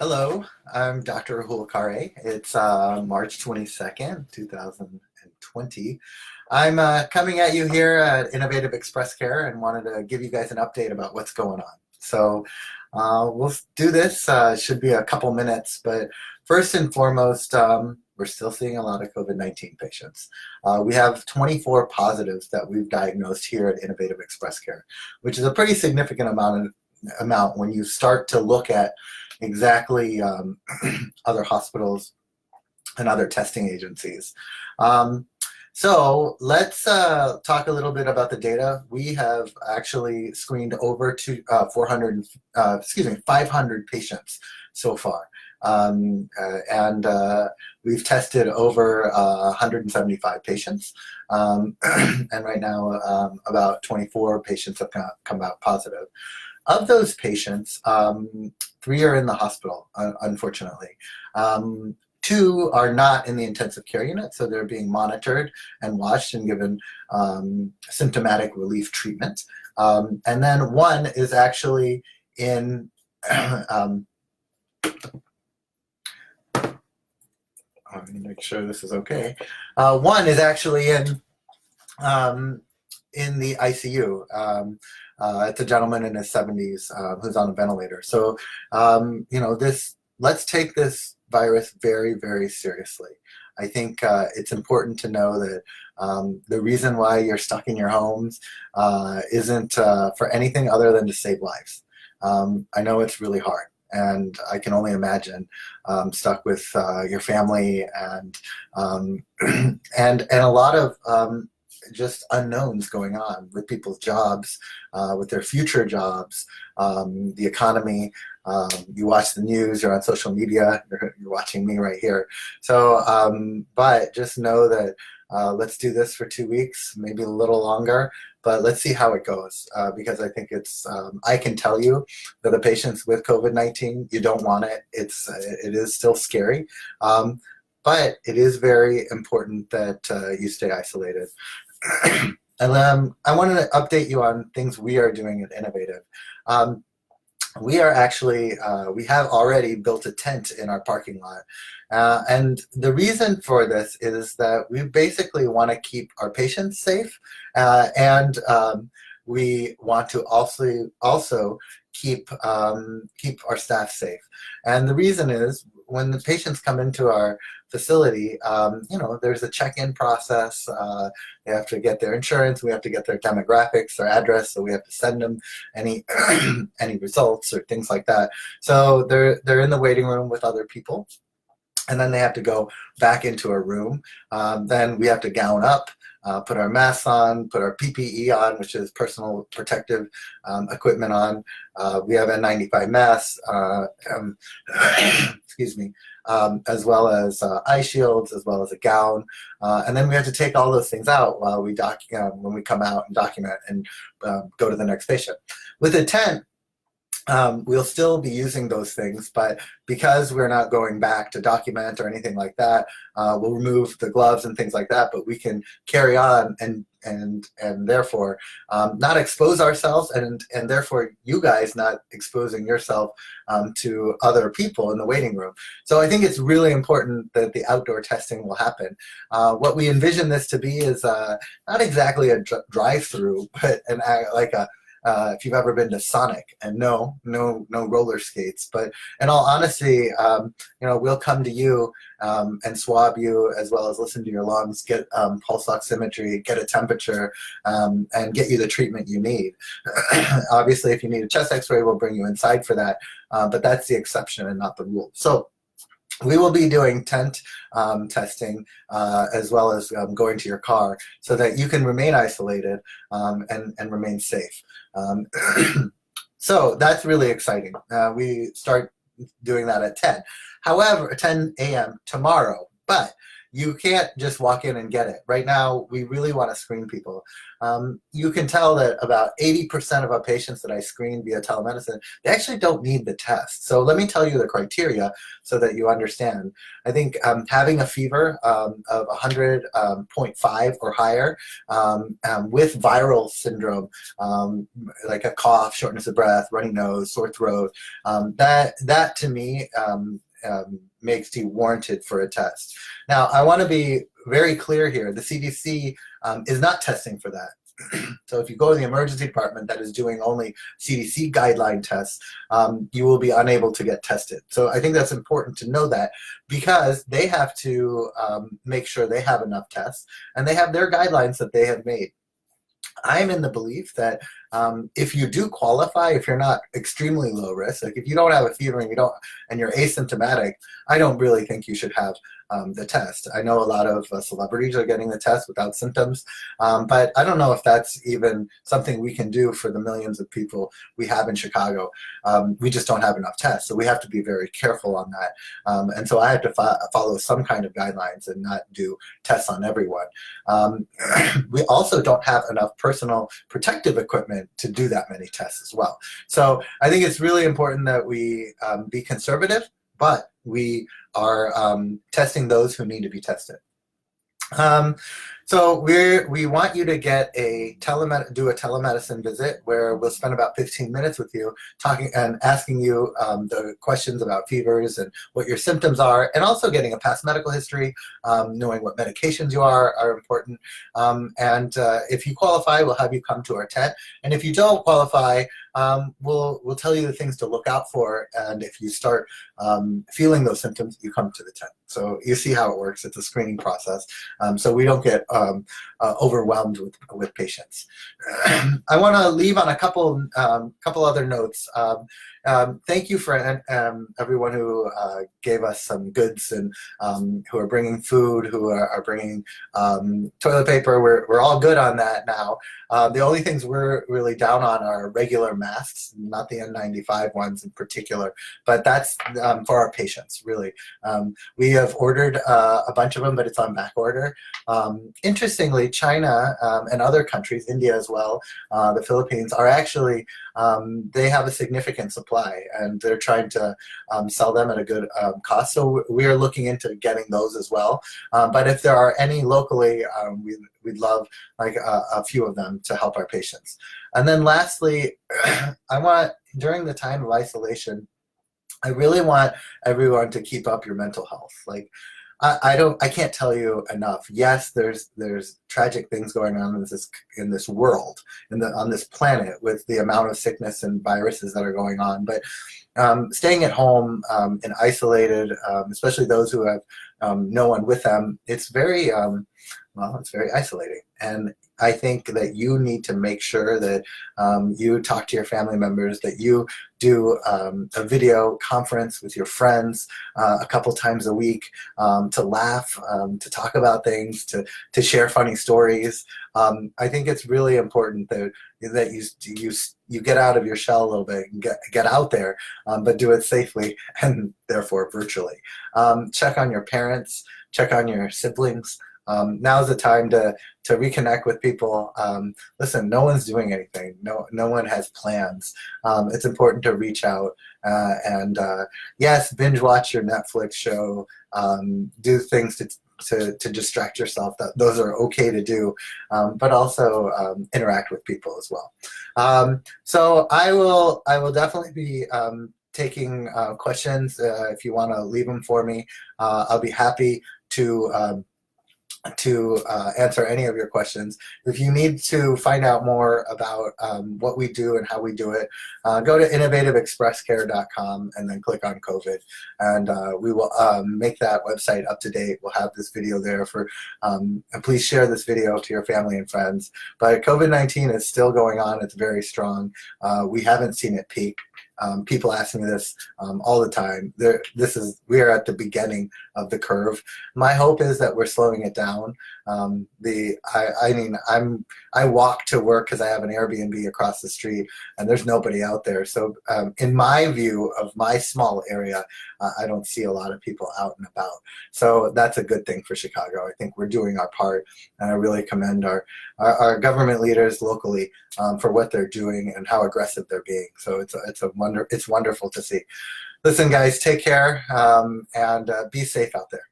Hello, I'm Dr. Rahul Khare. It's March 22nd, 2020. I'm coming at you here at Innovative Express Care and wanted to give you guys an update about what's going on. So we'll do this. Should be a couple minutes, but first and foremost, we're still seeing a lot of COVID-19 patients. We have 24 positives that we've diagnosed here at Innovative Express Care, which is a pretty significant amount when you start to look at exactly other hospitals and other testing agencies. So let's talk a little bit about the data. We have actually screened over 500 patients so far. And we've tested over 175 patients. And right now, about 24 patients have come out positive. Of those patients, 3 are in the hospital, unfortunately. 2 are not in the intensive care unit, so they're being monitored and watched and given symptomatic relief treatment. And then 1 is actually in, let me make sure this is okay. 1 is actually in the ICU. It's a gentleman in his 70s who's on a ventilator. So, let's take this virus very, very seriously. I think it's important to know that the reason why you're stuck in your homes isn't for anything other than to save lives. I know it's really hard, and I can only imagine stuck with your family and and a lot of just unknowns going on with people's jobs, with their future jobs, the economy. You watch the news, you're on social media, you're watching me right here. So, but just know that let's do this for 2 weeks, maybe a little longer, but let's see how it goes. Because I think it's, I can tell you that the patients with COVID-19, you don't want it. It is still scary. But it is very important that you stay isolated. And I wanted to update you on things we are doing at Innovative. We are actually, we have already built a tent in our parking lot. And the reason for this is that we basically want to keep our patients safe, and we want to also keep our staff safe. And the reason is, when the patients come into our facility, there's a check-in process. They have to get their insurance, we have to get their demographics, their address, so we have to send them any any results or things like that. So they're in the waiting room with other people, and then they have to go back into a room. Then we have to gown up, put our masks on, put our PPE on, which is personal protective equipment on. We have N95 masks, excuse me, as well as eye shields, as well as a gown. And then we have to take all those things out while we when we come out and document and go to the next patient. With a tent, we'll still be using those things, but because we're not going back to document or anything like that, we'll remove the gloves and things like that, but we can carry on and therefore not expose ourselves, and therefore you guys not exposing yourself to other people in the waiting room. So I think it's really important that the outdoor testing will happen. What we envision this to be is not exactly a drive-through, but like a if you've ever been to Sonic, and no roller skates, but in all honesty, we'll come to you and swab you, as well as listen to your lungs, get pulse oximetry, get a temperature, and get you the treatment you need. Obviously, if you need a chest x-ray, we'll bring you inside for that, but that's the exception and not the rule. So we will be doing tent testing, as well as going to your car, so that you can remain isolated and remain safe. So that's really exciting. We start doing that at 10. However, 10 a.m. tomorrow. But you can't just walk in and get it. Right now, we really want to screen people. You can tell that about 80% of our patients that I screen via telemedicine, they actually don't need the test. So let me tell you the criteria so that you understand. I think having a fever of 100.5 or higher with viral syndrome, like a cough, shortness of breath, runny nose, sore throat, that to me makes you warranted for a test. Now, I want to be very clear here. The CDC is not testing for that. So if you go to the emergency department that is doing only CDC guideline tests, you will be unable to get tested. So I think that's important to know that, because they have to make sure they have enough tests, and they have their guidelines that they have made. I'm in the belief that if you do qualify, if you're not extremely low risk, like if you don't have a fever and you're asymptomatic, I don't really think you should have the test. I know a lot of celebrities are getting the test without symptoms, but I don't know if that's even something we can do for the millions of people we have in Chicago. We just don't have enough tests, so we have to be very careful on that. And so I have to follow some kind of guidelines and not do tests on everyone. We also don't have enough personal protective equipment to do that many tests as well. So I think it's really important that we be conservative, but we are testing those who need to be tested. So we want you to get do a telemedicine visit where we'll spend about 15 minutes with you talking and asking you the questions about fevers and what your symptoms are, and also getting a past medical history, knowing what medications you are important. And if you qualify, we'll have you come to our tent. And if you don't qualify, we'll tell you the things to look out for. And if you start feeling those symptoms, you come to the tent. So you see how it works. It's a screening process, so we don't get overwhelmed with patients. I want to leave on a couple other notes. Thank you for everyone who gave us some goods and who are bringing food, who are bringing toilet paper. We're all good on that now. The only things we're really down on are regular masks, not the N95 ones in particular, but that's for our patients, really. We have ordered a bunch of them, but it's on back order. Interestingly, China and other countries, India as well, the Philippines, are actually, they have a significant supply, and they're trying to sell them at a good cost. So we are looking into getting those as well. But if there are any locally, we'd love like a few of them to help our patients. And then lastly, during the time of isolation, I really want everyone to keep up your mental health. Like, I can't tell you enough. Yes, there's tragic things going on in this world, on this planet, with the amount of sickness and viruses that are going on. But staying at home and isolated, especially those who have no one with them, it's very isolating. And I think that you need to make sure that you talk to your family members, that you do a video conference with your friends a couple times a week to laugh, to talk about things, to share funny stories. I think it's really important that you get out of your shell a little bit and get out there, but do it safely and therefore virtually. Check on your parents, check on your siblings. Now's the time to reconnect with people. Listen, no one's doing anything. No one has plans. It's important to reach out and yes, binge watch your Netflix show. Do things to distract yourself. Those are okay to do, but also interact with people as well. So I will definitely be taking questions. If you want to leave them for me, I'll be happy to answer any of your questions. If you need to find out more about what we do and how we do it, go to innovativeexpresscare.com and then click on COVID, and we will make that website up to date. We'll have this video there and please share this video to your family and friends. But COVID-19 is still going on. It's very strong. We haven't seen it peak. People ask me this all the time. We are at the beginning of the curve. My hope is that we're slowing it down. I mean, I walk to work because I have an Airbnb across the street, and there's nobody out there. So in my view of my small area, I don't see a lot of people out and about. So that's a good thing for Chicago. I think we're doing our part, and I really commend our government leaders locally for what they're doing and how aggressive they're being. So it's wonderful to see. Listen, guys, take care and be safe out there.